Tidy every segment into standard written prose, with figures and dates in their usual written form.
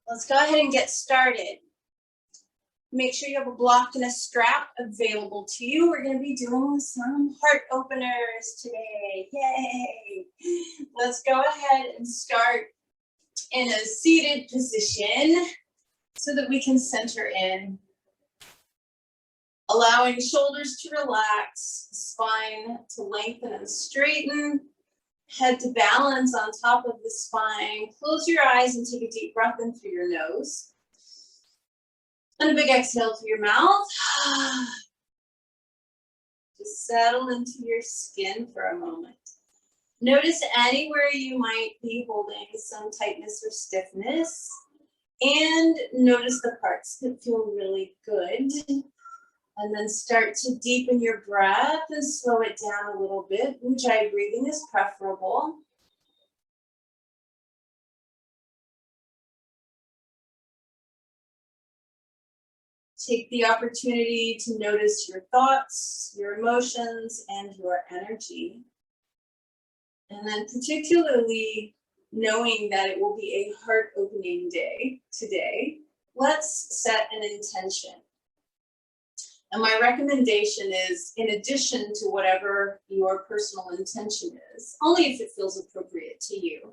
Let's go ahead and get started. Make sure you have a block and a strap available to you. We're going to be doing some heart openers today. Yay! Let's go ahead and start in a seated position so that we can center in. Allowing shoulders to relax, spine to lengthen and straighten, head to balance on top of the spine. Close your eyes and take a deep breath in through your nose. And a big exhale through your mouth. Just settle into your skin for a moment. Notice anywhere you might be holding some tightness or stiffness. And notice the parts that feel really good. And then start to deepen your breath and slow it down a little bit. Ujjayi breathing is preferable. Take the opportunity to notice your thoughts, your emotions, and your energy. And then particularly knowing that it will be a heart-opening day today, let's set an intention. And my recommendation is, in addition to whatever your personal intention is, only if it feels appropriate to you,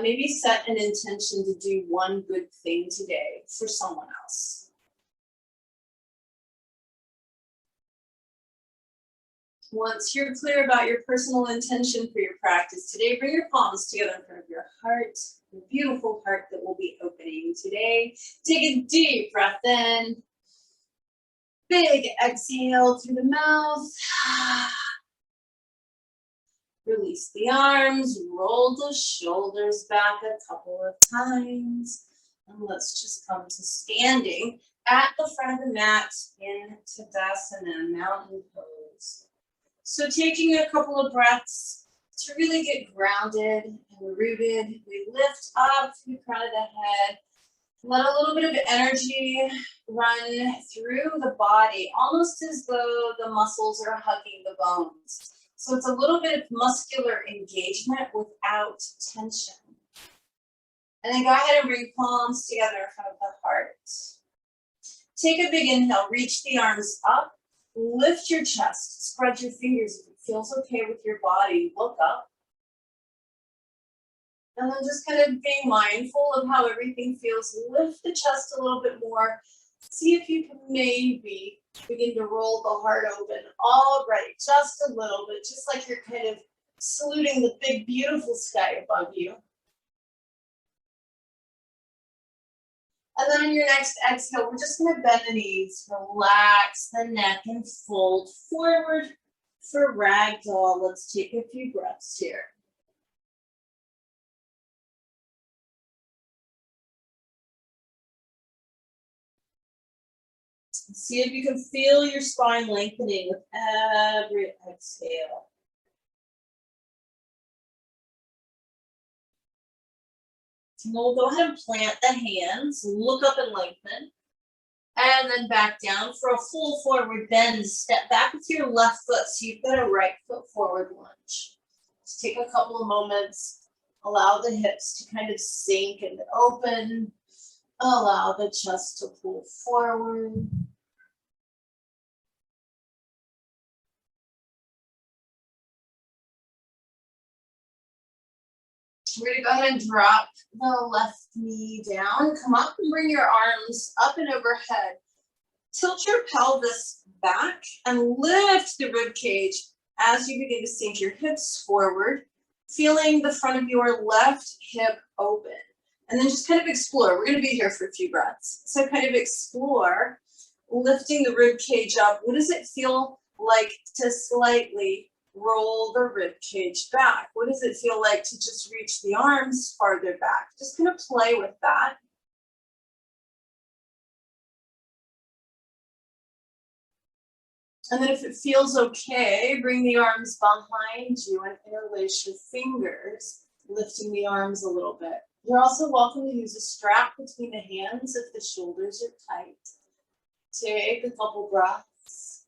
maybe set an intention to do one good thing today for someone else. Once you're clear about your personal intention for your practice today, bring your palms together in front of your heart, the beautiful heart that will be opening today. Take a deep breath in. Big exhale through the mouth. Release the arms, roll the shoulders back a couple of times. And let's just come to standing at the front of the mat in Tadasana, mountain pose. So taking a couple of breaths to really get grounded and rooted. We lift up through the crown of the head. Let a little bit of energy run through the body, almost as though the muscles are hugging the bones. So it's a little bit of muscular engagement without tension. And then go ahead and bring palms together in front of the heart. Take a big inhale, reach the arms up, lift your chest, spread your fingers if it feels okay with your body, look up. And then just kind of being mindful of how everything feels. Lift the chest a little bit more. See if you can maybe begin to roll the heart open. All right, just a little bit, just like you're kind of saluting the big, beautiful sky above you. And then on your next exhale, we're just going to bend the knees, relax the neck, and fold forward for ragdoll. Let's take a few breaths here. See if you can feel your spine lengthening with every exhale. And we'll go ahead and plant the hands, look up and lengthen, and then back down for a full forward bend. Step back with your left foot, so you've got a right foot forward lunge. Just take a couple of moments, allow the hips to kind of sink and open, allow the chest to pull forward. We're going to go ahead and drop the left knee down. Come up and bring your arms up and overhead. Tilt your pelvis back and lift the rib cage as you begin to sink your hips forward, feeling the front of your left hip open. And then just kind of explore. We're going to be here for a few breaths. So kind of explore, lifting the rib cage up. What does it feel like to slightly roll the rib cage back? What does it feel like to just reach the arms farther back? Just kind of play with that. And then if it feels okay, bring the arms behind you and interlace your fingers, lifting the arms a little bit. You're also welcome to use a strap between the hands if the shoulders are tight. Take a couple breaths.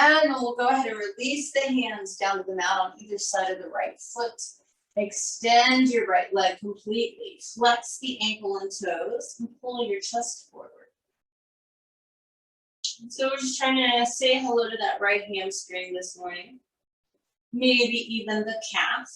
And then we'll go ahead and release the hands down to the mat on either side of the right foot. Extend your right leg completely. Flex the ankle and toes and pull your chest forward. So we're just trying to say hello to that right hamstring this morning. Maybe even the calf.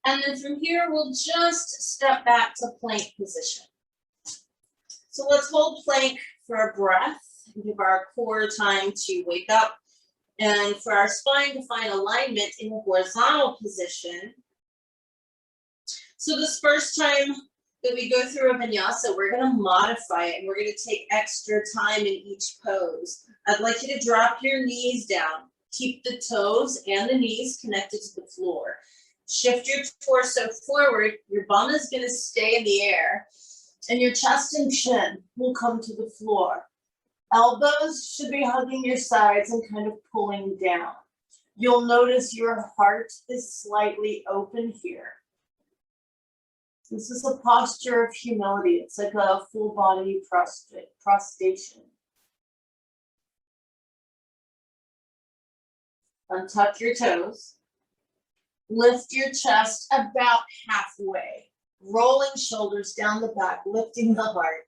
And then from here, we'll just step back to plank position. So let's hold plank for a breath, give our core time to wake up, and for our spine to find alignment in a horizontal position. So this first time that we go through a vinyasa, we're going to modify it, and we're going to take extra time in each pose. I'd like you to drop your knees down. Keep the toes and the knees connected to the floor. Shift your torso forward. Your bum is going to stay in the air, and your chest and chin will come to the floor. Elbows should be hugging your sides and kind of pulling down. You'll notice your heart is slightly open here. This is a posture of humility. It's like a full body prostration. Untuck your toes. Lift your chest about halfway. Rolling shoulders down the back, lifting the heart.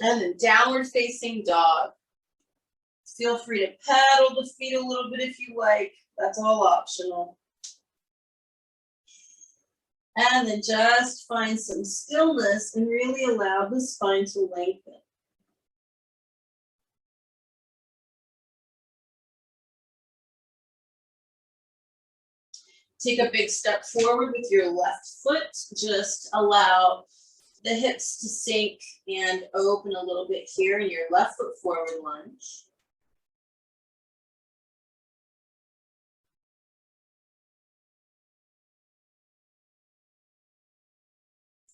And then downward facing dog. Feel free to pedal the feet a little bit if you like. That's all optional. And then just find some stillness and really allow the spine to lengthen. Take a big step forward with your left foot. Just allow the hips to sink and open a little bit here in your left foot forward lunge.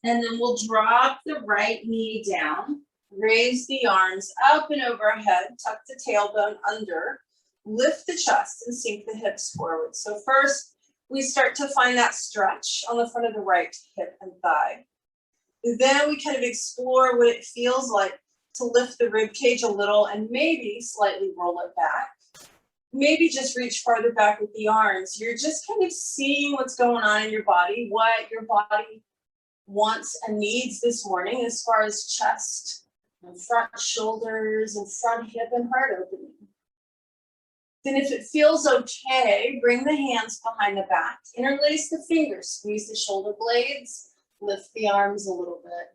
And then we'll drop the right knee down, raise the arms up and overhead, tuck the tailbone under, lift the chest and sink the hips forward. So first, we start to find that stretch on the front of the right hip and thigh. Then we kind of explore what it feels like to lift the rib cage a little and maybe slightly roll it back. Maybe just reach farther back with the arms. You're just kind of seeing what's going on in your body, what your body wants and needs this morning as far as chest and front shoulders and front hip and heart opening. Then if it feels okay, bring the hands behind the back, interlace the fingers, squeeze the shoulder blades, lift the arms a little bit.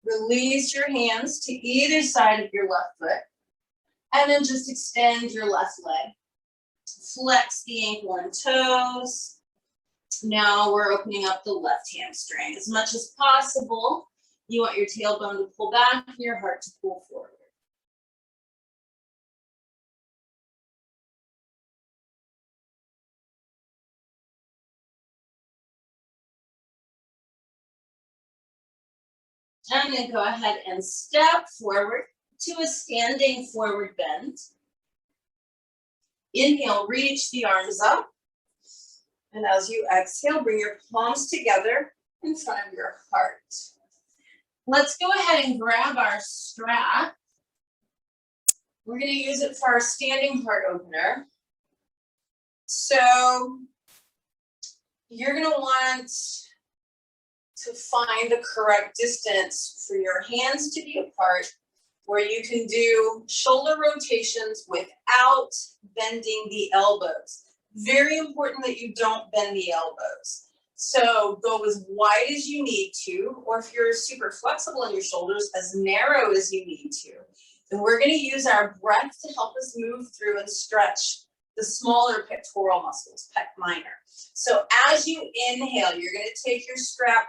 Release your hands to either side of your left foot, and then just extend your left leg. Flex the ankle and toes. Now we're opening up the left hamstring. As much as possible, you want your tailbone to pull back and your heart to pull forward. And then go ahead and step forward to a standing forward bend. Inhale, reach the arms up. And as you exhale, bring your palms together in front of your heart. Let's go ahead and grab our strap. We're going to use it for our standing heart opener. So you're going to want to find the correct distance for your hands to be apart, where you can do shoulder rotations without bending the elbows. Very important that you don't bend the elbows. So go as wide as you need to, or if you're super flexible in your shoulders, as narrow as you need to. And we're going to use our breath to help us move through and stretch the smaller pectoral muscles, pec minor. So as you inhale, you're going to take your strap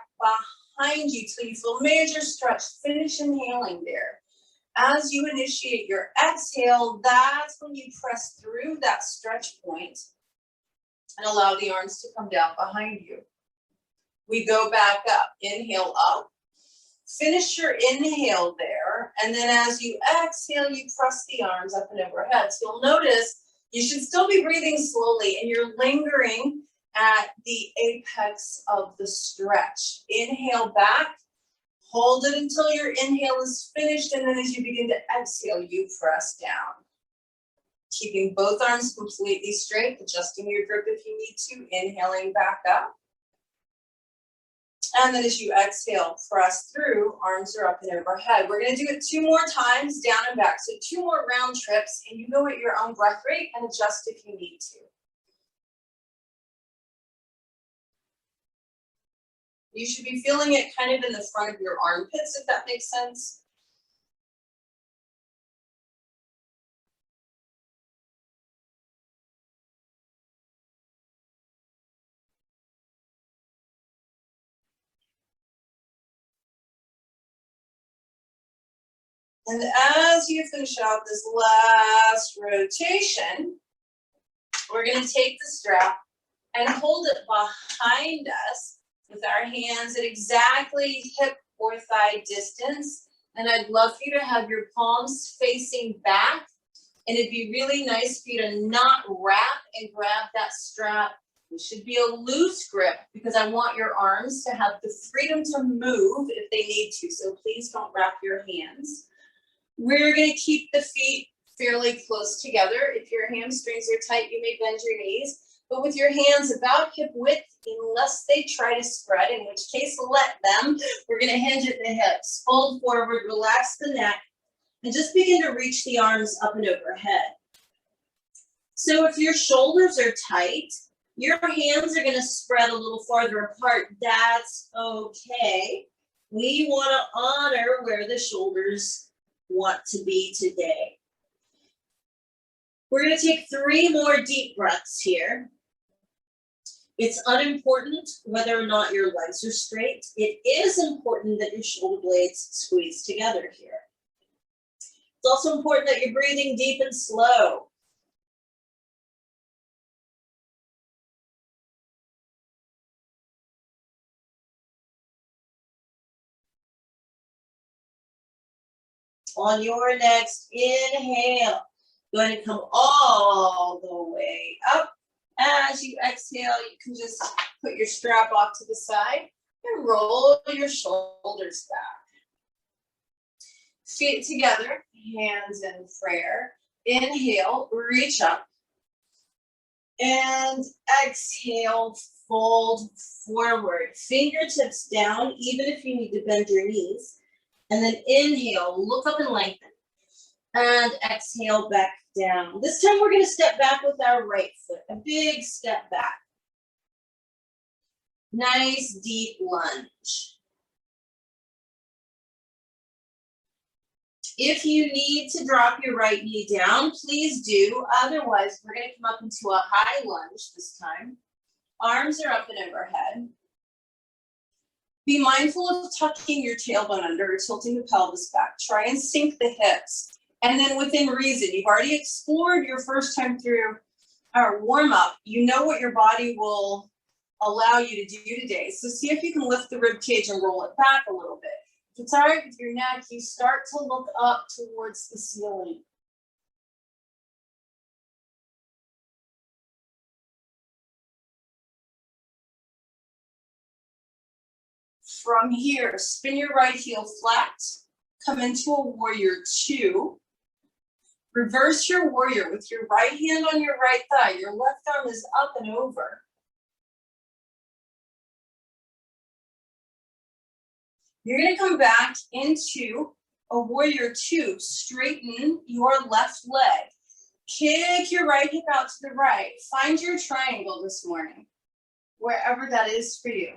behind you till you feel major stretch. Finish inhaling there. As you initiate your exhale, that's when you press through that stretch point and allow the arms to come down behind you. We go back up, inhale up. Finish your inhale there, and then as you exhale, you press the arms up and overhead. So you'll notice you should still be breathing slowly, and you're lingering at the apex of the stretch. Inhale back, hold it until your inhale is finished, and then as you begin to exhale, you press down. Keeping both arms completely straight, adjusting your grip if you need to, inhaling back up. And then as you exhale, press through, arms are up and overhead. We're gonna do it 2 more times, down and back. So 2 more round trips, and you go at your own breath rate and adjust if you need to. You should be feeling it kind of in the front of your armpits, if that makes sense. And as you finish out this last rotation, we're gonna take the strap and hold it behind us with our hands at exactly hip or thigh distance. And I'd love for you to have your palms facing back. And it'd be really nice for you to not wrap and grab that strap. It should be a loose grip because I want your arms to have the freedom to move if they need to. So please don't wrap your hands. We're going to keep the feet fairly close together. If your hamstrings are tight, you may bend your knees, but with your hands about hip width, unless they try to spread, in which case let them. We're going to hinge at the hips, fold forward, relax the neck, and just begin to reach the arms up and overhead. So if your shoulders are tight, your hands are going to spread a little farther apart. That's okay. We want to honor where the shoulders want to be today. We're going to take 3 more deep breaths here. It's unimportant whether or not your legs are straight. It is important that your shoulder blades squeeze together here. It's also important that you're breathing deep and slow. On your next inhale, going to come all the way up. As you exhale, you can just put your strap off to the side and roll your shoulders back. Feet together, hands in prayer. Inhale, reach up. And exhale, fold forward. Fingertips down, even if you need to bend your knees. And then inhale, look up and lengthen. And exhale back down. This time we're going to step back with our right foot. A big step back. Nice deep lunge. If you need to drop your right knee down, please do. Otherwise, we're going to come up into a high lunge this time. Arms are up and overhead. Be mindful of tucking your tailbone under or tilting the pelvis back. Try and sink the hips. And then within reason, you've already explored your first time through our warm-up. You know what your body will allow you to do today. So see if you can lift the rib cage and roll it back a little bit. If it's all right with your neck, you start to look up towards the ceiling. From here, spin your right heel flat, come into a warrior 2. Reverse your warrior with your right hand on your right thigh. Your left arm is up and over. You're going to come back into a warrior 2. Straighten your left leg. Kick your right hip out to the right. Find your triangle this morning, wherever that is for you.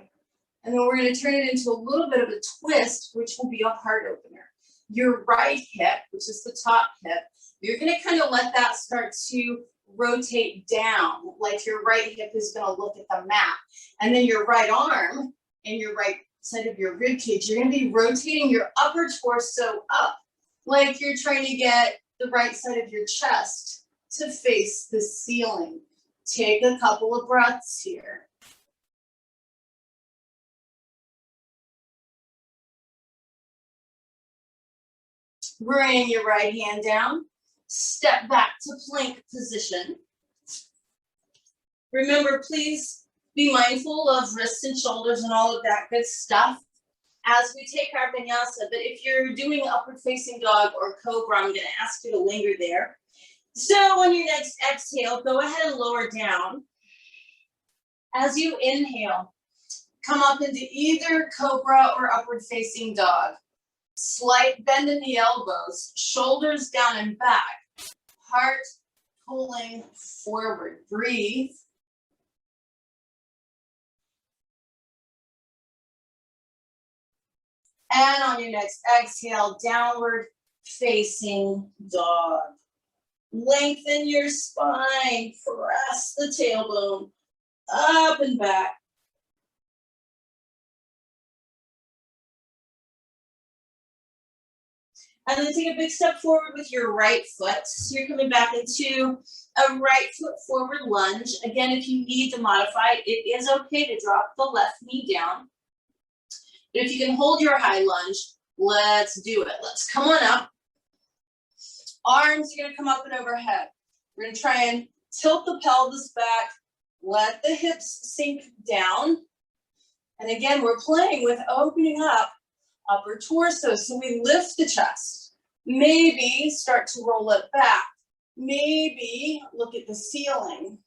And then we're going to turn it into a little bit of a twist, which will be a heart opener. Your right hip, which is the top hip, you're going to kind of let that start to rotate down, like your right hip is going to look at the mat. And then your right arm and your right side of your rib cage, you're going to be rotating your upper torso up, like you're trying to get the right side of your chest to face the ceiling. Take a couple of breaths here. Bring your right hand down. Step back to plank position. Remember, please be mindful of wrists and shoulders and all of that good stuff as we take our vinyasa. But if you're doing upward facing dog or cobra, I'm going to ask you to linger there. So on your next exhale, go ahead and lower down. As you inhale, come up into either cobra or upward facing dog. Slight bend in the elbows, shoulders down and back, heart pulling forward. Breathe. And on your next exhale, downward facing dog. Lengthen your spine, press the tailbone up and back. And then take a big step forward with your right foot. So you're coming back into a right foot forward lunge. Again, if you need to modify, it is okay to drop the left knee down. But if you can hold your high lunge, let's do it. Let's come on up. Arms are going to come up and overhead. We're going to try and tilt the pelvis back. Let the hips sink down. And again, we're playing with opening up upper torso. So we lift the chest. Maybe start to roll it back. Maybe look at the ceiling.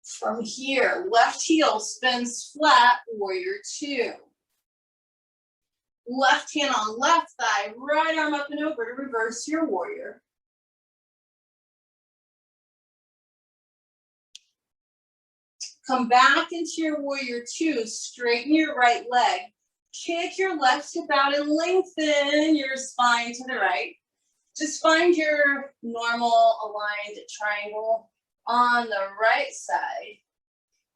From here, left heel spins flat, warrior two. Left hand on left thigh, right arm up and over to reverse your warrior. Come back into your warrior two, straighten your right leg, kick your left hip out and lengthen your spine to the right. Just find your normal aligned triangle on the right side.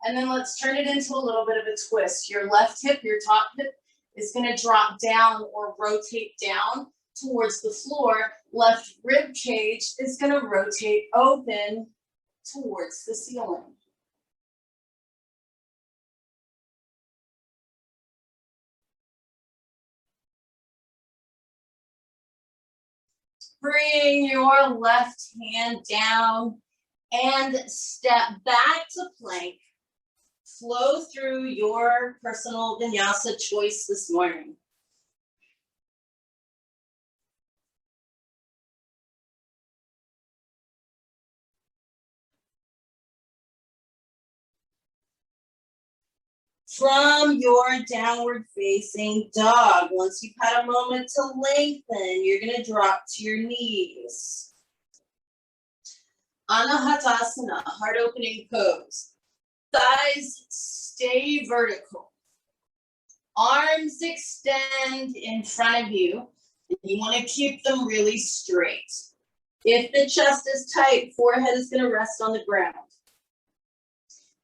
And then let's turn it into a little bit of a twist. Your left hip, your top hip is going to drop down or rotate down towards the floor. Left rib cage is going to rotate open towards the ceiling. Bring your left hand down and step back to plank. Flow through your personal vinyasa choice this morning. From your downward facing dog, once you've had a moment to lengthen, you're going to drop to your knees. Anahatasana, heart opening pose. Thighs stay vertical. Arms extend in front of you. You want to keep them really straight. If the chest is tight, forehead is going to rest on the ground.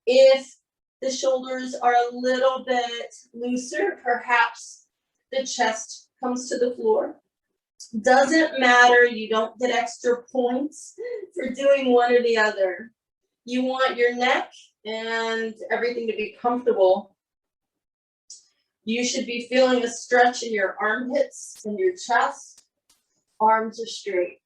If the shoulders are a little bit looser, perhaps the chest comes to the floor. Doesn't matter, you don't get extra points for doing one or the other. You want your neck and everything to be comfortable. You should be feeling a stretch in your armpits and your chest. Arms are straight.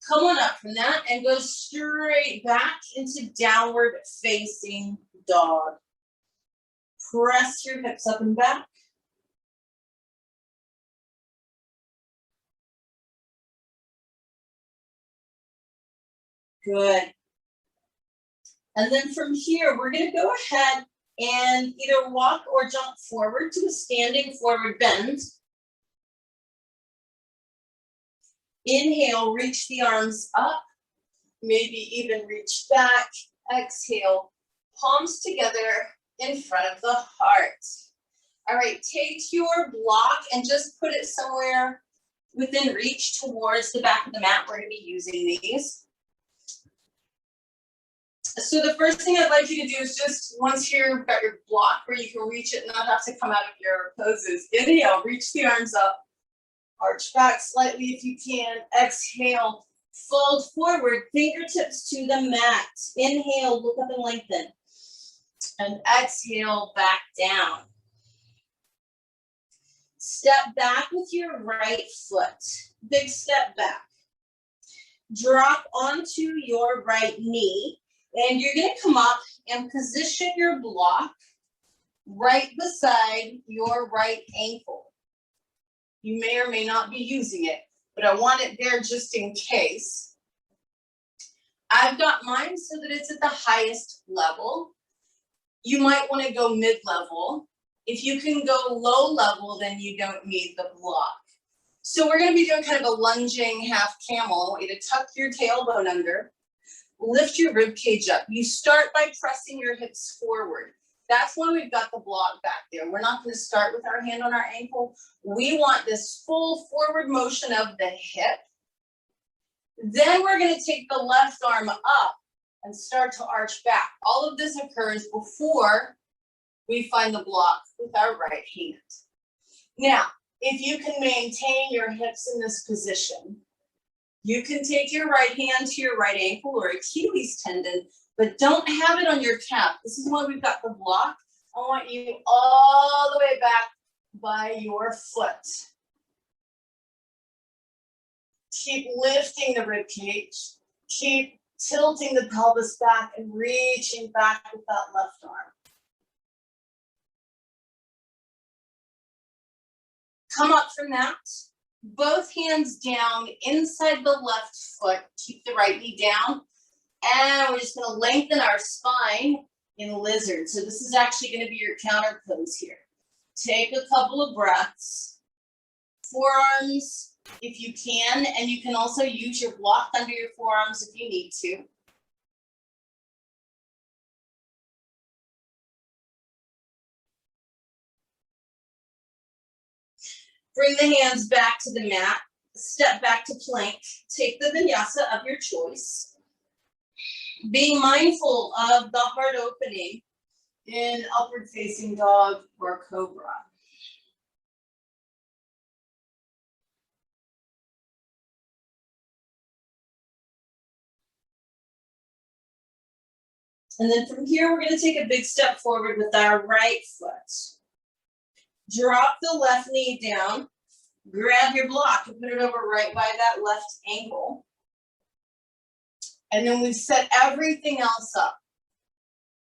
Come on up from that and go straight back into downward facing dog. Press your hips up and back. Good. And then from here, we're going to go ahead and either walk or jump forward to a standing forward bend. Inhale, reach the arms up, maybe even reach back. Exhale, palms together in front of the heart. All right, take your block and just put it somewhere within reach towards the back of the mat. We're going to be using these. So the first thing I'd like you to do is just, once you've got your block where you can reach it and not have to come out of your poses, inhale, reach the arms up. Arch back slightly if you can. Exhale, fold forward, fingertips to the mat. Inhale, look up and lengthen. And exhale, back down. Step back with your right foot. Big step back. Drop onto your right knee. And you're going to come up and position your block right beside your right ankle. You may or may not be using it, but I want it there just in case. I've got mine so that it's at the highest level. You might want to go mid-level. If you can go low level, then you don't need the block. So we're going to be doing kind of a lunging half camel. I want you to tuck your tailbone under, lift your rib cage up. You start by pressing your hips forward. That's when we've got the block back there. We're not going to start with our hand on our ankle. We want this full forward motion of the hip. Then we're going to take the left arm up and start to arch back. All of this occurs before we find the block with our right hand. Now, if you can maintain your hips in this position, you can take your right hand to your right ankle or Achilles tendon, but don't have it on your calf. This is why we've got the block. I want you all the way back by your foot. Keep lifting the rib cage. Keep tilting the pelvis back and reaching back with that left arm. Come up from that. Both hands down inside the left foot. Keep the right knee down. And we're just going to lengthen our spine in lizard. So this is actually going to be your counter pose here. Take a couple of breaths. Forearms if you can, and you can also use your block under your forearms if you need to. Bring the hands back to the mat. Step back to plank. Take the vinyasa of your choice. Being mindful of the heart opening in upward facing dog or cobra. And then from here, we're going to take a big step forward with our right foot. Drop the left knee down. Grab your block and put it over right by that left ankle. And then we set everything else up.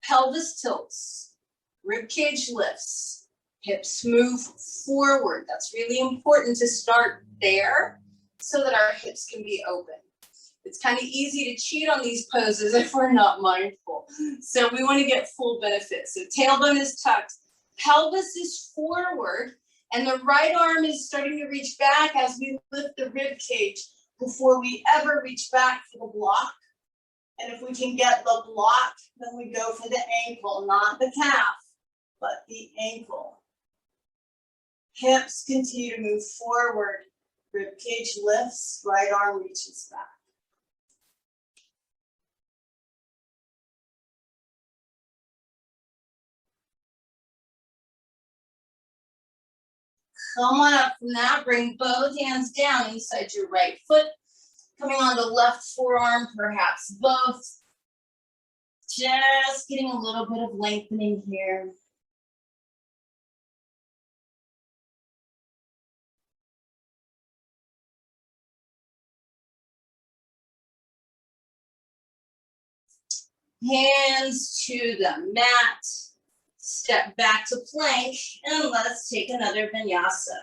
Pelvis tilts, rib cage lifts, hips move forward. That's really important to start there so that our hips can be open. It's kind of easy to cheat on these poses if we're not mindful. So we want to get full benefit. So tailbone is tucked, pelvis is forward, and the right arm is starting to reach back as we lift the rib cage before we ever reach back for the block. And if we can get the block, then we go for the ankle, not the calf, but the ankle. Hips continue to move forward. Rib cage lifts, right arm reaches back. Come on up from that, bring both hands down inside your right foot. Coming on the left forearm, perhaps both. Just getting a little bit of lengthening here. Hands to the mat. Step back to plank, and let's take another vinyasa.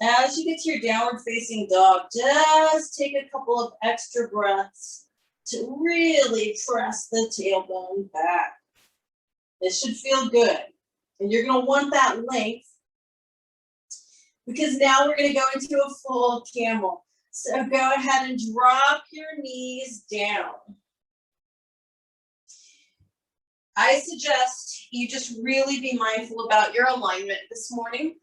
As you get to your downward facing dog, just take a couple of extra breaths to really press the tailbone back. This should feel good. And you're going to want that length because now we're going to go into a full camel. So go ahead and drop your knees down. I suggest you just really be mindful about your alignment this morning.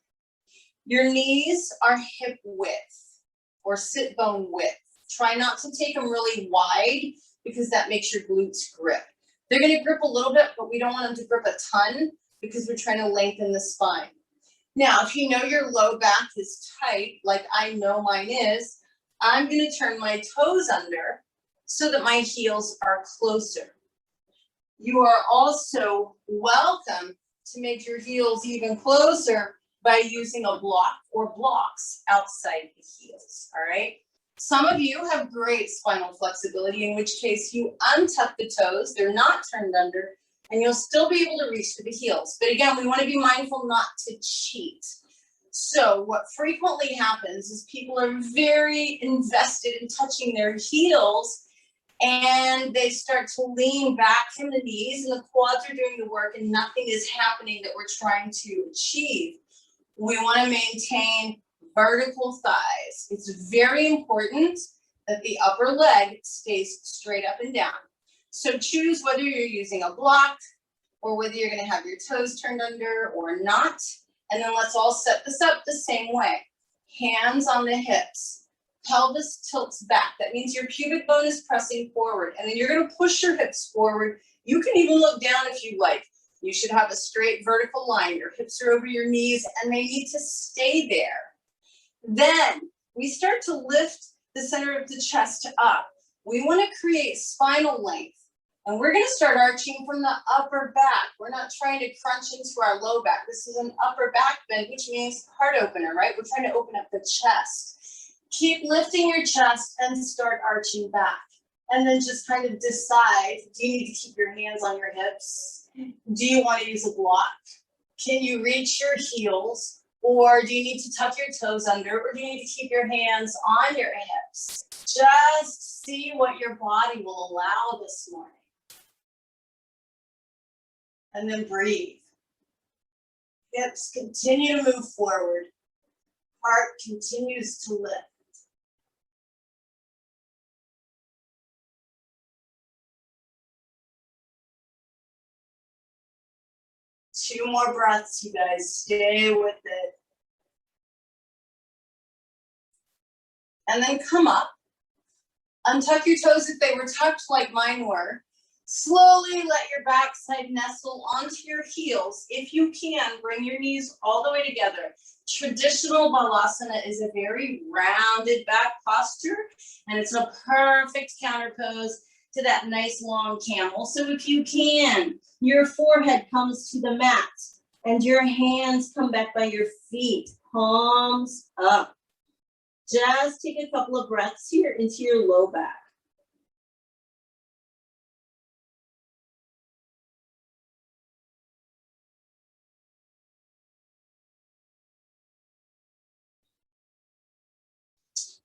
Your knees are hip width or sit bone width. Try not to take them really wide because that makes your glutes grip. They're going to grip a little bit, but we don't want them to grip a ton because we're trying to lengthen the spine. Now, if you know your low back is tight, like I know mine is, I'm going to turn my toes under so that my heels are closer. You are also welcome to make your heels even closer by using a block or blocks outside the heels, all right? Some of you have great spinal flexibility, in which case you untuck the toes, they're not turned under, and you'll still be able to reach for the heels. But again, we want to be mindful not to cheat. So what frequently happens is people are very invested in touching their heels, and they start to lean back from the knees, and the quads are doing the work, and nothing is happening that we're trying to achieve. We want to maintain vertical thighs. It's very important that the upper leg stays straight up and down. So choose whether you're using a block or whether you're going to have your toes turned under or not. And then let's all set this up the same way. Hands on the hips. Pelvis tilts back. That means your pubic bone is pressing forward. And then you're going to push your hips forward. You can even look down if you like. You should have a straight vertical line. Your hips are over your knees and they need to stay there. Then we start to lift the center of the chest up. We want to create spinal length. And we're going to start arching from the upper back. We're not trying to crunch into our low back. This is an upper back bend, which means heart opener, right? We're trying to open up the chest. Keep lifting your chest and start arching back. And then just kind of decide, do you need to keep your hands on your hips? Do you want to use a block? Can you reach your heels? Or do you need to tuck your toes under? Or do you need to keep your hands on your hips? Just see what your body will allow this morning. And then breathe. Hips continue to move forward. Heart continues to lift. Two more breaths, you guys. Stay with it. And then come up. Untuck your toes if they were tucked like mine were. Slowly let your backside nestle onto your heels. If you can, bring your knees all the way together. Traditional Balasana is a very rounded back posture, and it's a perfect counter pose to that nice long camel. So if you can, your forehead comes to the mat and your hands come back by your feet, palms up. Just take a couple of breaths here into your low back.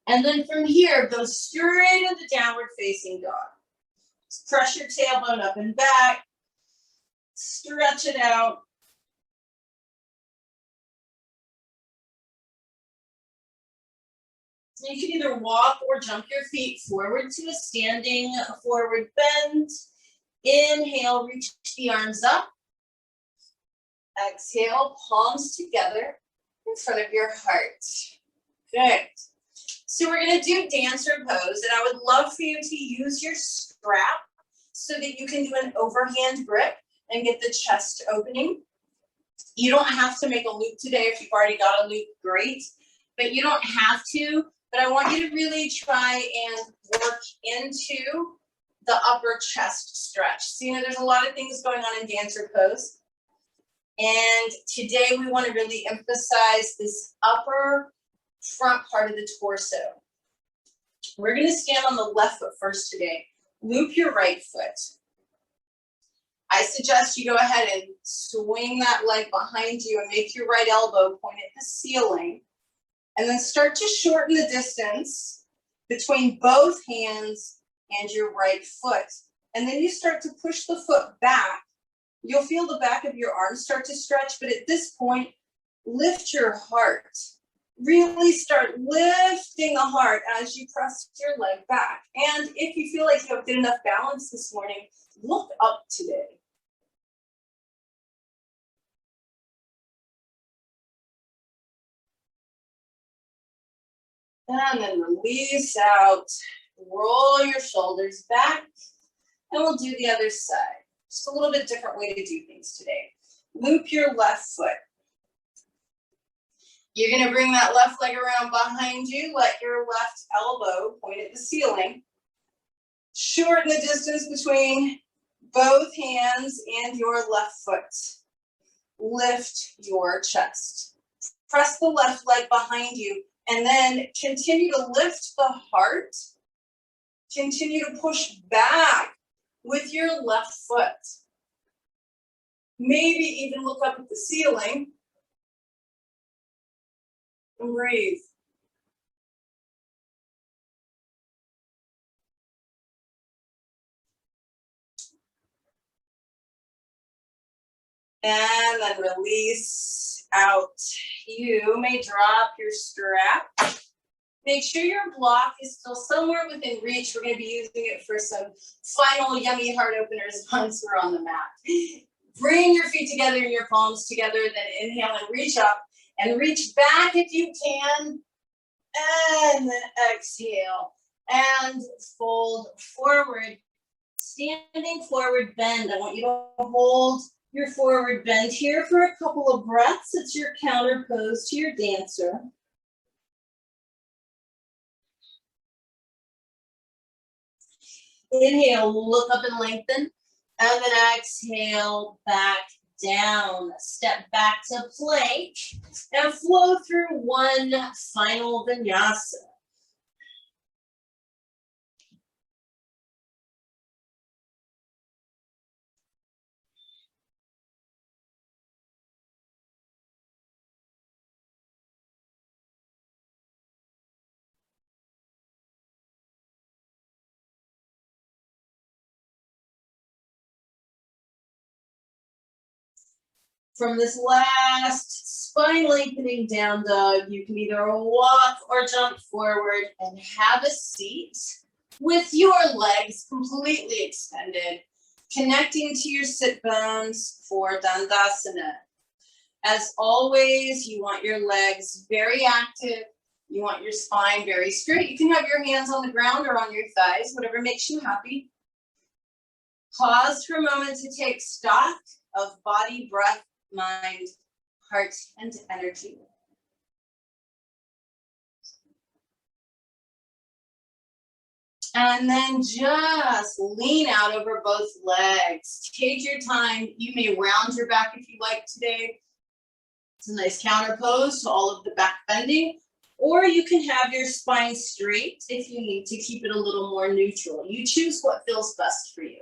And then from here, go straight into downward facing dog. Just press your tailbone up and back. Stretch it out. You can either walk or jump your feet forward to a standing forward bend. Inhale, reach the arms up. Exhale, palms together in front of your heart. Good. So we're going to do dancer pose, and I would love for you to use your strap so that you can do an overhand grip and get the chest opening. You don't have to make a loop today. If you've already got a loop, great, but you don't have to. But I want you to really try and work into the upper chest stretch. So, there's a lot of things going on in dancer pose. And today we want to really emphasize this upper front part of the torso. We're going to stand on the left foot first today. Loop your right foot. I suggest you go ahead and swing that leg behind you and make your right elbow point at the ceiling. And then start to shorten the distance between both hands and your right foot. And then you start to push the foot back. You'll feel the back of your arms start to stretch, but at this point, lift your heart. Really start lifting the heart as you press your leg back. And if you feel like you have good enough balance this morning, look up today. And then release out. Roll your shoulders back, and we'll do the other side. Just a little bit different way to do things today. Loop your left foot. You're gonna bring that left leg around behind you. Let your left elbow point at the ceiling. Shorten the distance between both hands and your left foot. Lift your chest. Press the left leg behind you, and then continue to lift the heart. Continue to push back with your left foot. Maybe even look up at the ceiling and breathe. And then release out. You may drop your strap. Make sure your block is still somewhere within reach. We're going to be using it for some final yummy heart openers once we're on the mat. Bring your feet together and your palms together, then inhale and reach up and reach back if you can. And then exhale and fold forward. Standing forward bend. I want you to hold your forward bend here for a couple of breaths. It's your counter pose to your dancer. Inhale, look up and lengthen, and then exhale, back down. Step back to plank, and flow through one final vinyasa. From this last spine lengthening down dog, you can either walk or jump forward and have a seat with your legs completely extended, connecting to your sit bones for Dandasana. As always, you want your legs very active. You want your spine very straight. You can have your hands on the ground or on your thighs, whatever makes you happy. Pause for a moment to take stock of body, breath, mind, heart, and energy. And then just lean out over both legs. Take your time. You may round your back if you like today. It's a nice counter pose to all of the back bending. Or you can have your spine straight if you need to keep it a little more neutral. You choose what feels best for you.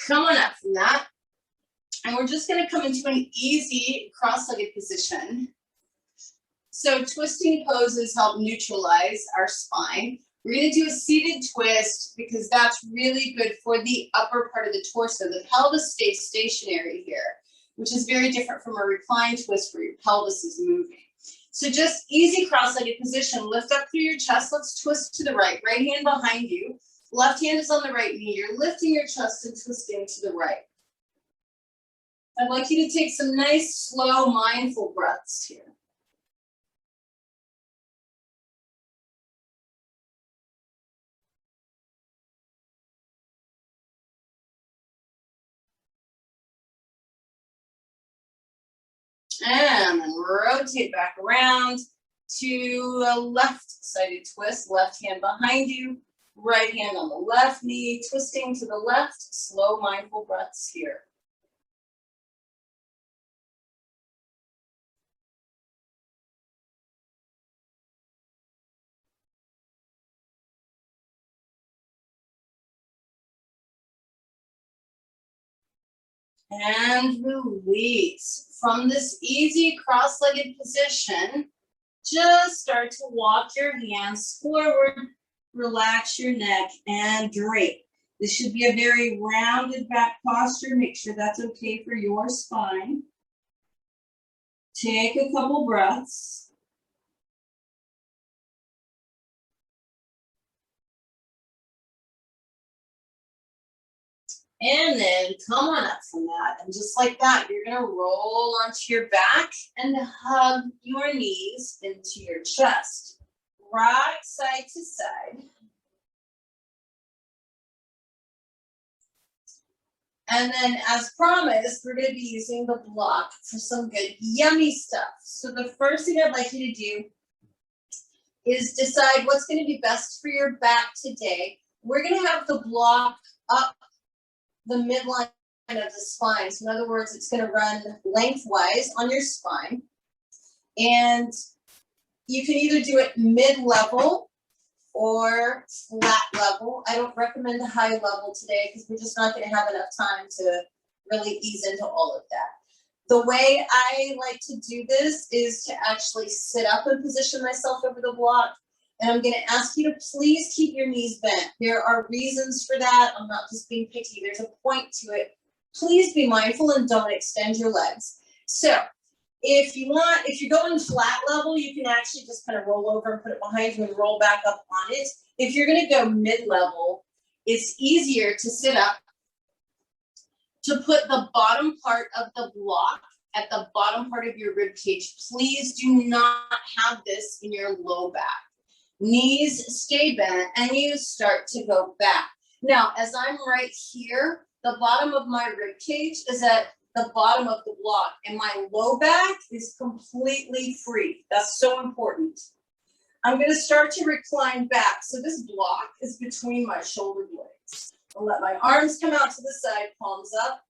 Come on up from that. And we're just going to come into an easy cross-legged position. So twisting poses help neutralize our spine. We're going to do a seated twist because that's really good for the upper part of the torso. The pelvis stays stationary here, which is very different from a reclined twist where your pelvis is moving. So just easy cross-legged position. Lift up through your chest. Let's twist to the right. Right hand behind you. Left hand is on the right knee. You're lifting your chest and twisting to the right. I'd like you to take some nice, slow, mindful breaths here. And then rotate back around to a left-sided twist. Left hand behind you, right hand on the left knee, twisting to the left. Slow, mindful breaths here. And release. From this easy cross-legged position, just start to walk your hands forward, relax your neck, and drape. This should be a very rounded back posture. Make sure that's okay for your spine. Take a couple breaths. And then come on up from that. And just like that, you're gonna roll onto your back and hug your knees into your chest. Rock side to side. And then as promised, we're gonna be using the block for some good yummy stuff. So the first thing I'd like you to do is decide what's gonna be best for your back today. We're gonna have the block up the midline of the spine. So in other words, it's gonna run lengthwise on your spine. And you can either do it mid-level or flat level. I don't recommend a high level today because we're just not gonna have enough time to really ease into all of that. The way I like to do this is to actually sit up and position myself over the block. And I'm gonna ask you to please keep your knees bent. There are reasons for that. I'm not just being picky, there's a point to it. Please be mindful and don't extend your legs. So if you're going flat level, you can actually just kind of roll over and put it behind you and roll back up on it. If you're gonna go mid-level, it's easier to sit up, to put the bottom part of the block at the bottom part of your rib cage. Please do not have this in your low back. Knees stay bent and you start to go back. Now, as I'm right here, the bottom of my rib cage is at the bottom of the block and my low back is completely free. That's so important. I'm gonna start to recline back. So this block is between my shoulder blades. I'll let my arms come out to the side, palms up,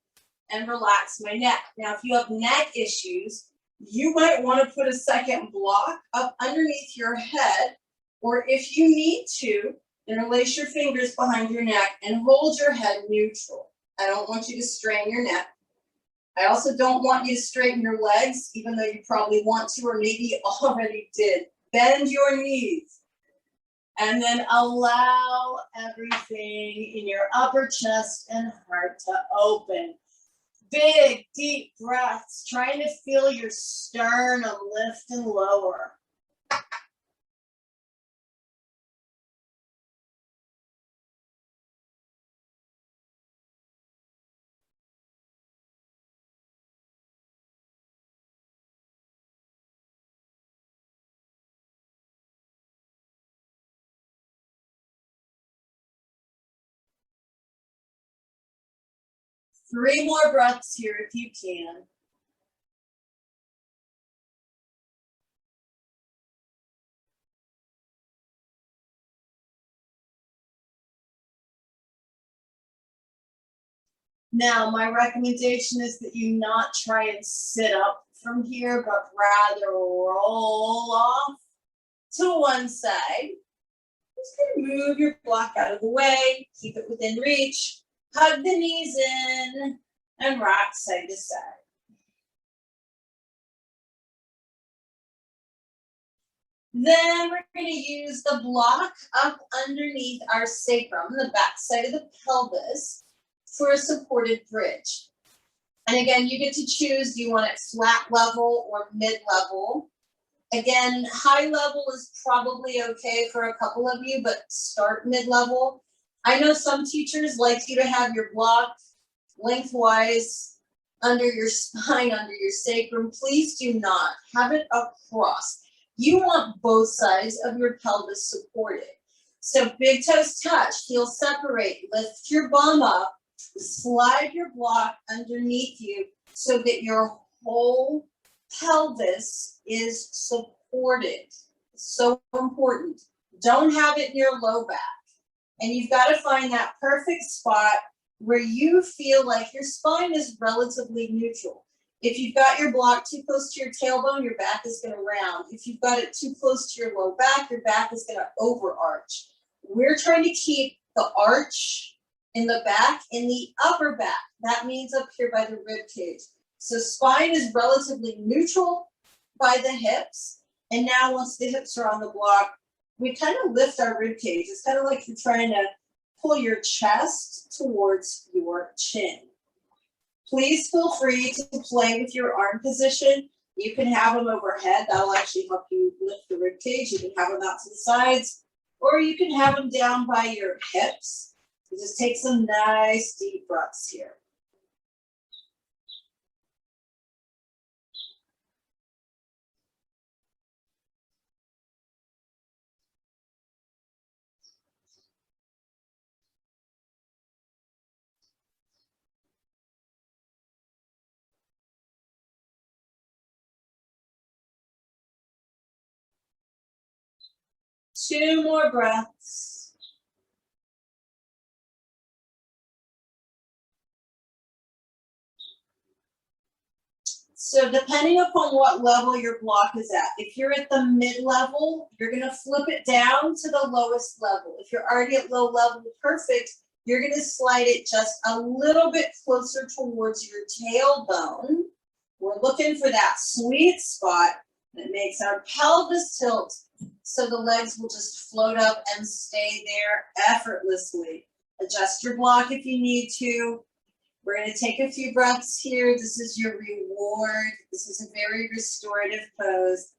and relax my neck. Now, if you have neck issues, you might wanna put a second block up underneath your head, or if you need to, interlace your fingers behind your neck and hold your head neutral. I don't want you to strain your neck. I also don't want you to straighten your legs, even though you probably want to, or maybe you already did. Bend your knees. And then allow everything in your upper chest and heart to open. Big, deep breaths, trying to feel your sternum lift and lower. Three more breaths here if you can. Now, my recommendation is that you not try and sit up from here, but rather roll off to one side. Just gonna move your block out of the way, keep it within reach, hug the knees in, and rock side to side. Then we're going to use the block up underneath our sacrum, the back side of the pelvis, for a supported bridge. And again, you get to choose, do you want it flat level or mid-level? Again, high level is probably okay for a couple of you, but start mid-level. I know some teachers like you to have your block lengthwise under your spine, under your sacrum. Please do not have it across. You want both sides of your pelvis supported. So big toes touch, heels separate, lift your bum up, slide your block underneath you so that your whole pelvis is supported. So important. Don't have it in your low back. And you've got to find that perfect spot where you feel like your spine is relatively neutral. If you've got your block too close to your tailbone, your back is going to round. If you've got it too close to your low back, your back is going to overarch. We're trying to keep the arch in the back in the upper back. That means up here by the rib cage. So spine is relatively neutral by the hips. And now once the hips are on the block, we kind of lift our rib cage. It's kind of like you're trying to pull your chest towards your chin. Please feel free to play with your arm position. You can have them overhead. That'll actually help you lift the rib cage. You can have them out to the sides, or you can have them down by your hips. Just take some nice deep breaths here. Two more breaths. So depending upon what level your block is at, if you're at the mid-level, you're going to flip it down to the lowest level. If you're already at low level, perfect, you're going to slide it just a little bit closer towards your tailbone. We're looking for that sweet spot that makes our pelvis tilt so the legs will just float up and stay there effortlessly. Adjust your block if you need to. We're going to take a few breaths here. This is your reward. This is a very restorative pose.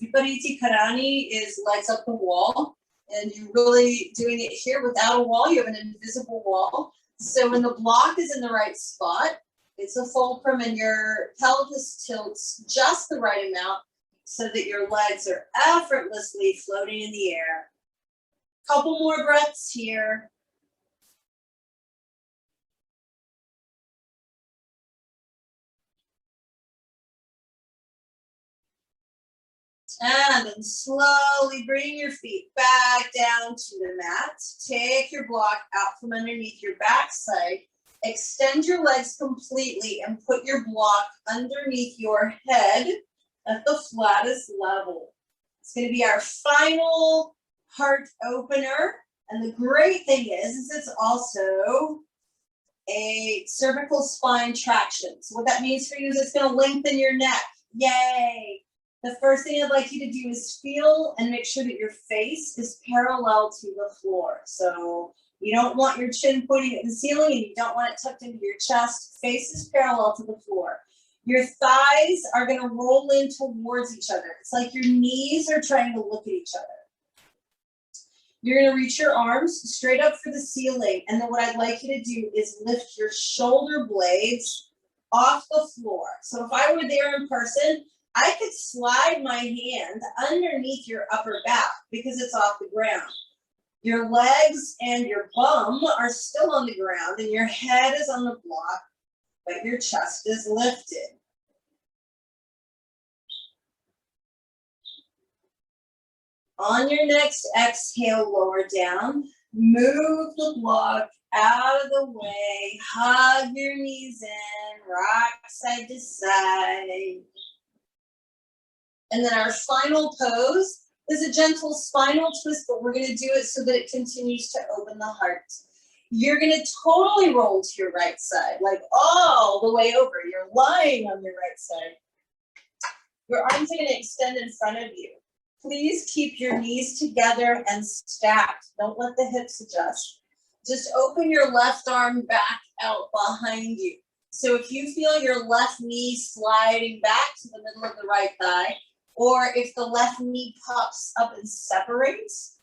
Vipariti Karani is legs up the wall, and you're really doing it here without a wall. You have an invisible wall. So when the block is in the right spot, it's a fulcrum and your pelvis tilts just the right amount so that your legs are effortlessly floating in the air. Couple more breaths here. And then slowly bring your feet back down to the mat. Take your block out from underneath your backside. Extend your legs completely and put your block underneath your head at the flattest level. It's going to be our final heart opener. And the great thing is it's also a cervical spine traction. So what that means for you is it's going to lengthen your neck. Yay! The first thing I'd like you to do is feel and make sure that your face is parallel to the floor. So you don't want your chin pointing at the ceiling and you don't want it tucked into your chest. Face is parallel to the floor. Your thighs are going to roll in towards each other. It's like your knees are trying to look at each other. You're going to reach your arms straight up for the ceiling. And then what I'd like you to do is lift your shoulder blades off the floor. So if I were there in person, I could slide my hand underneath your upper back because it's off the ground. Your legs and your bum are still on the ground and your head is on the block, but your chest is lifted. On your next exhale, lower down. Move the block out of the way. Hug your knees in. Rock side to side. And then our final pose is a gentle spinal twist, but we're going to do it so that it continues to open the heart. You're going to totally roll to your right side, like all the way over. You're lying on your right side. Your arms are going to extend in front of you. Please keep your knees together and stacked. Don't let the hips adjust. Just open your left arm back out behind you. So if you feel your left knee sliding back to the middle of the right thigh, or if the left knee pops up and separates,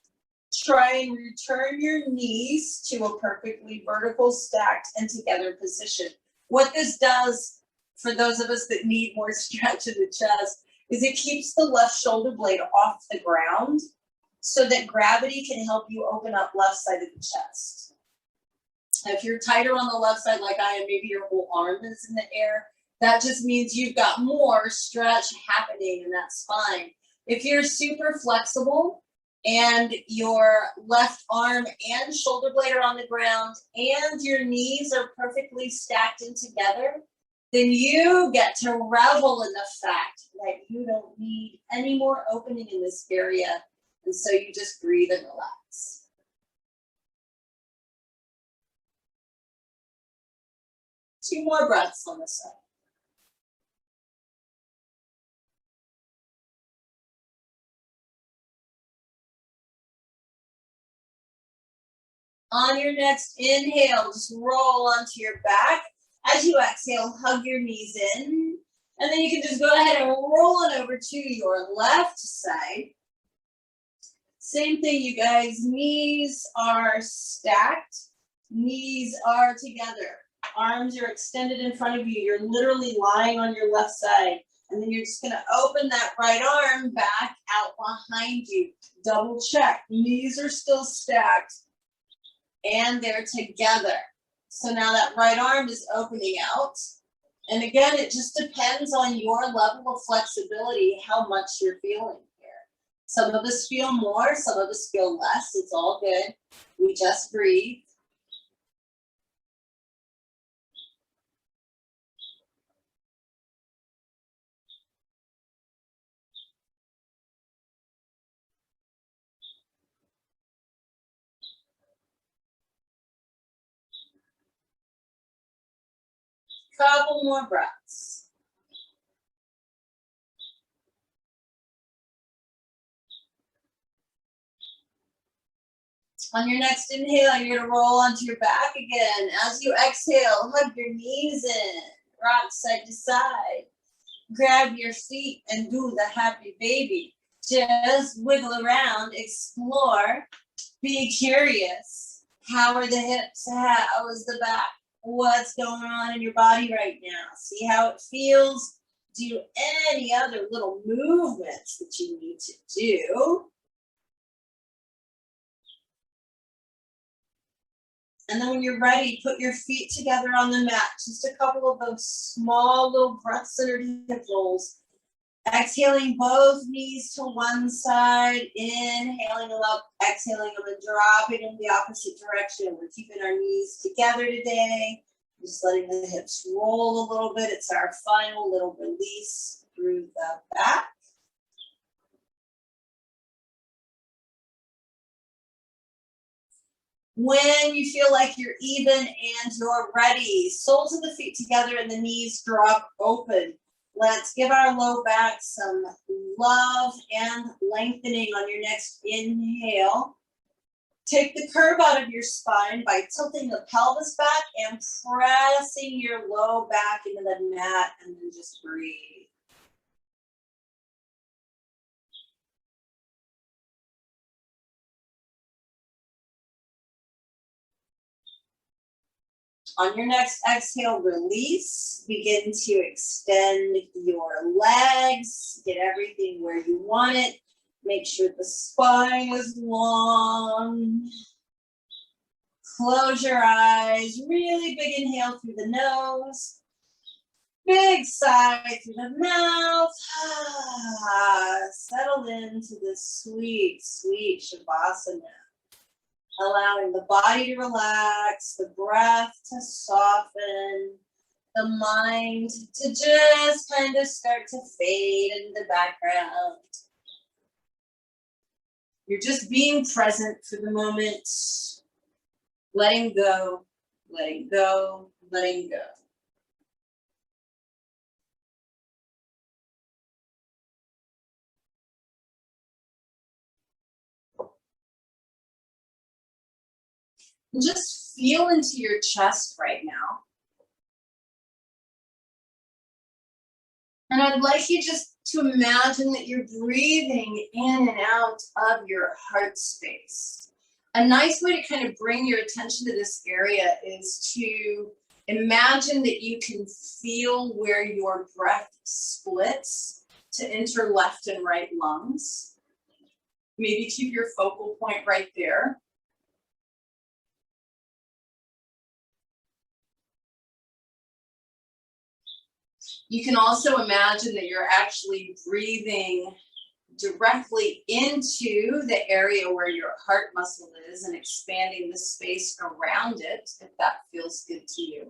try and return your knees to a perfectly vertical, stacked, and together position. What this does, for those of us that need more stretch in the chest, is it keeps the left shoulder blade off the ground so that gravity can help you open up left side of the chest. If you're tighter on the left side like I am, maybe your whole arm is in the air, that just means you've got more stretch happening in that spine. If you're super flexible and your left arm and shoulder blade are on the ground and your knees are perfectly stacked in together, then you get to revel in the fact that you don't need any more opening in this area. And so you just breathe and relax. Two more breaths on this side. On your next inhale, just roll onto your back. As you exhale, hug your knees in. And then you can just go ahead and roll it over to your left side. Same thing, you guys. Knees are stacked. Knees are together. Arms are extended in front of you. You're literally lying on your left side. And then you're just going to open that right arm back out behind you. Double check. Knees are still stacked. And they're together. So now that right arm is opening out. And again, it just depends on your level of flexibility, how much you're feeling here. Some of us feel more, some of us feel less. It's all good. We just breathe. Couple more breaths. On your next inhale, you're going to roll onto your back again. As you exhale, hug your knees in, rock side to side. Grab your feet and do the happy baby. Just wiggle around, explore, be curious. How are the hips? How is the back? What's going on in your body right now? See how it feels. Do any other little movements that you need to do. And then when you're ready, put your feet together on the mat. Just a couple of those small little breath-centered hip rolls. Exhaling both knees to one side, inhaling them up, exhaling them and dropping in the opposite direction. We're keeping our knees together today. Just letting the hips roll a little bit. It's our final little release through the back. When you feel like you're even and you're ready, soles of the feet together and the knees drop open. Let's give our low back some love and lengthening on your next inhale. Take the curve out of your spine by tilting the pelvis back and pressing your low back into the mat, and then just breathe. On your next exhale, release. Begin to extend your legs. Get everything where you want it. Make sure the spine is long. Close your eyes. Really big inhale through the nose. Big sigh through the mouth. Settle into this sweet, sweet Shavasana. Allowing the body to relax, the breath to soften, the mind to just kind of start to fade in the background. You're just being present for the moment, letting go, letting go, letting go. And just feel into your chest right now. And I'd like you just to imagine that you're breathing in and out of your heart space. A nice way to kind of bring your attention to this area is to imagine that you can feel where your breath splits to enter left and right lungs. Maybe keep your focal point right there. You can also imagine that you're actually breathing directly into the area where your heart muscle is and expanding the space around it, if that feels good to you.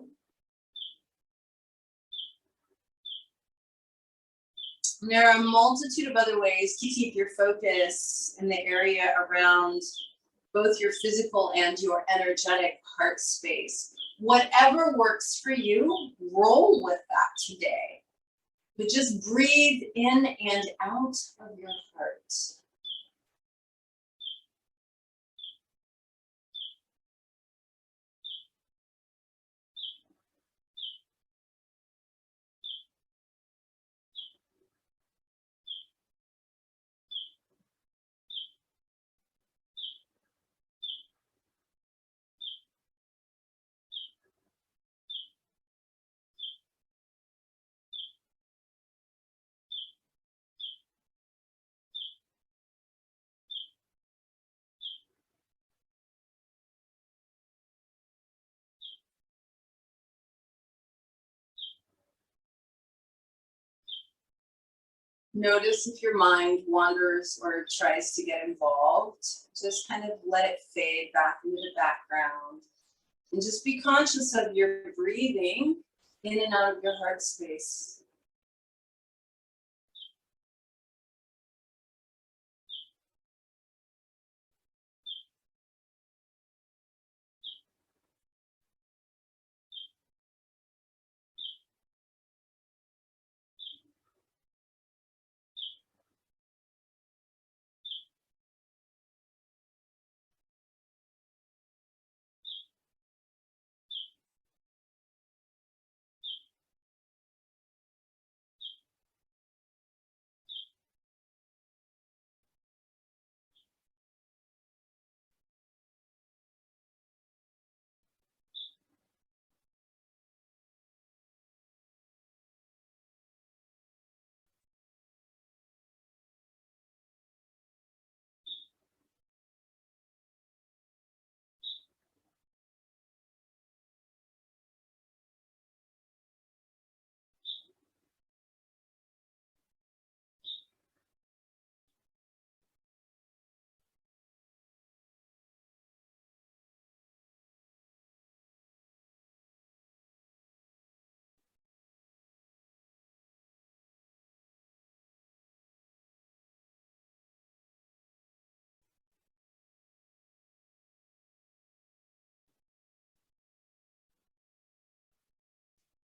And there are a multitude of other ways to keep your focus in the area around both your physical and your energetic heart space. Whatever works for you, roll with that today. But just breathe in and out of your heart. Notice if your mind wanders or tries to get involved. Just kind of let it fade back into the background. And just be conscious of your breathing in and out of your heart space.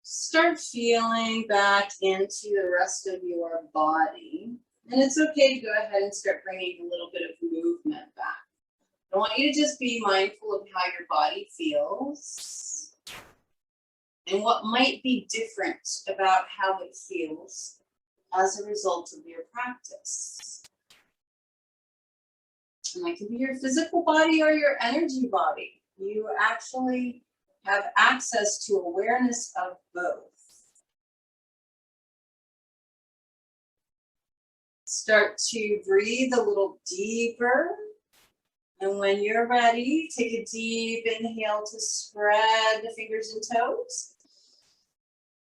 Start feeling back into the rest of your body. And it's okay to go ahead and start bringing a little bit of movement back. I want you to just be mindful of how your body feels and what might be different about how it feels as a result of your practice. And that can be your physical body or your energy body. You actually have access to awareness of both. Start to breathe a little deeper. And when you're ready, take a deep inhale to spread the fingers and toes.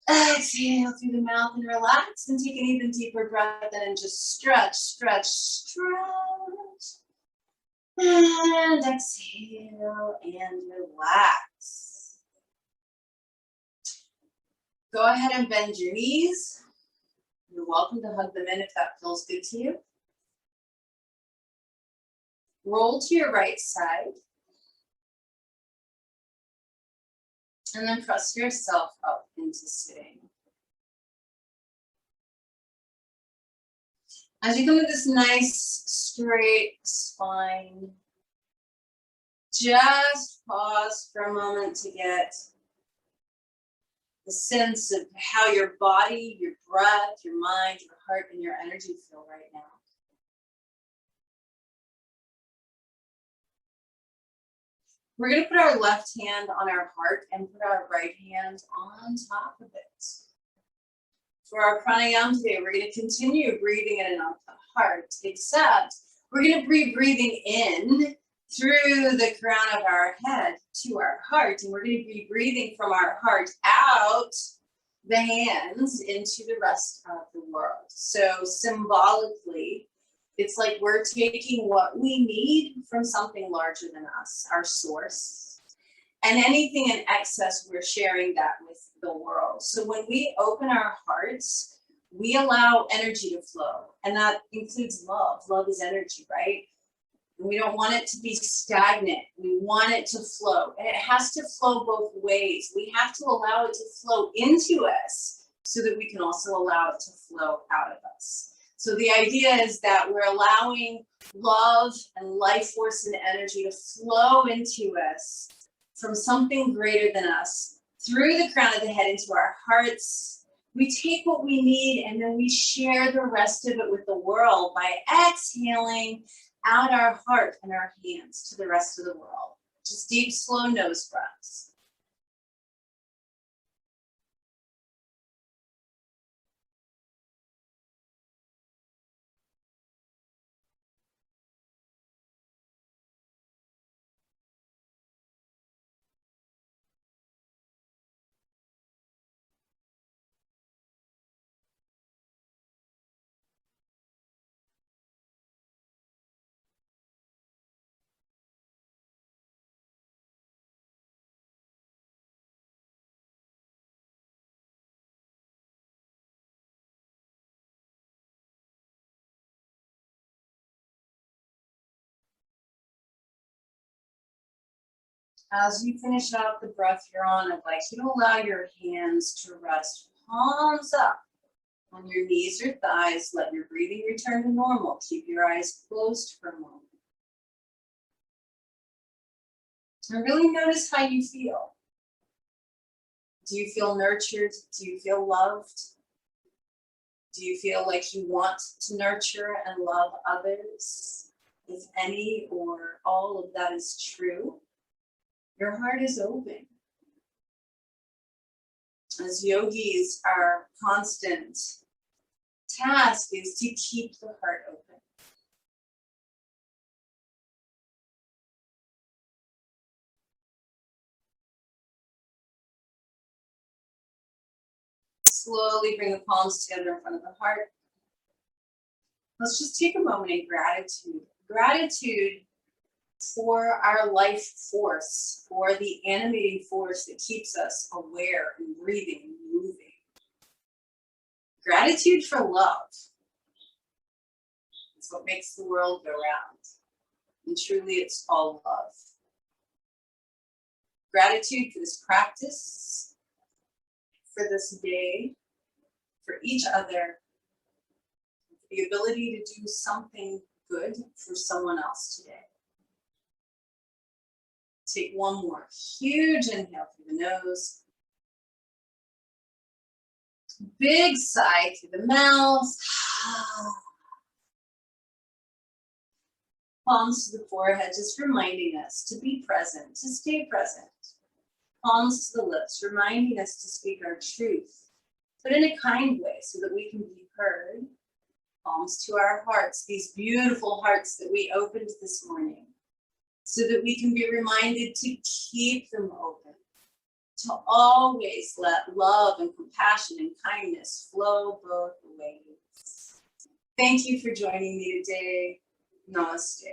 Exhale through the mouth and relax. And take an even deeper breath in and just stretch, stretch, stretch. And exhale and relax. Go ahead and bend your knees. You're welcome to hug them in if that feels good to you. Roll to your right side. And then press yourself up into sitting. As you come to this nice straight spine, just pause for a moment to get the sense of how your body, your breath, your mind, your heart, and your energy feel right now. We're going to put our left hand on our heart and put our right hand on top of it. For our pranayama today, we're going to continue breathing in and out the heart, except we're going to be breathing in through the crown of our head to our heart, and we're going to be breathing from our heart out the hands into the rest of the world. So symbolically, it's like we're taking what we need from something larger than us, our source, and anything in excess, we're sharing that with the world. So when we open our hearts, we allow energy to flow, and that includes love. Love is energy, right? And we don't want it to be stagnant. We want it to flow, and it has to flow both ways. We have to allow it to flow into us so that we can also allow it to flow out of us. So the idea is that we're allowing love and life force and energy to flow into us from something greater than us, through the crown of the head into our hearts. We take what we need and then we share the rest of it with the world by exhaling out our heart and our hands to the rest of the world. Just deep, slow nose breaths. As you finish out the breath you're on, I'd like you to allow your hands to rest palms up on your knees or thighs. Let your breathing return to normal. Keep your eyes closed for a moment. And really notice how you feel. Do you feel nurtured? Do you feel loved? Do you feel like you want to nurture and love others? If any or all of that is true, your heart is open. As yogis, our constant task is to keep the heart open. Slowly bring the palms together in front of the heart. Let's just take a moment in gratitude. Gratitude for our life force, for the animating force that keeps us aware and breathing and moving. Gratitude for love. It's what makes the world go round. And truly, it's all love. Gratitude for this practice, for this day, for each other, for the ability to do something good for someone else today. Take one more huge inhale through the nose. Big sigh through the mouth. Palms to the forehead, just reminding us to be present, to stay present. Palms to the lips, reminding us to speak our truth, but in a kind way so that we can be heard. Palms to our hearts, these beautiful hearts that we opened this morning, so that we can be reminded to keep them open, to always let love and compassion and kindness flow both ways. Thank you for joining me today. Namaste.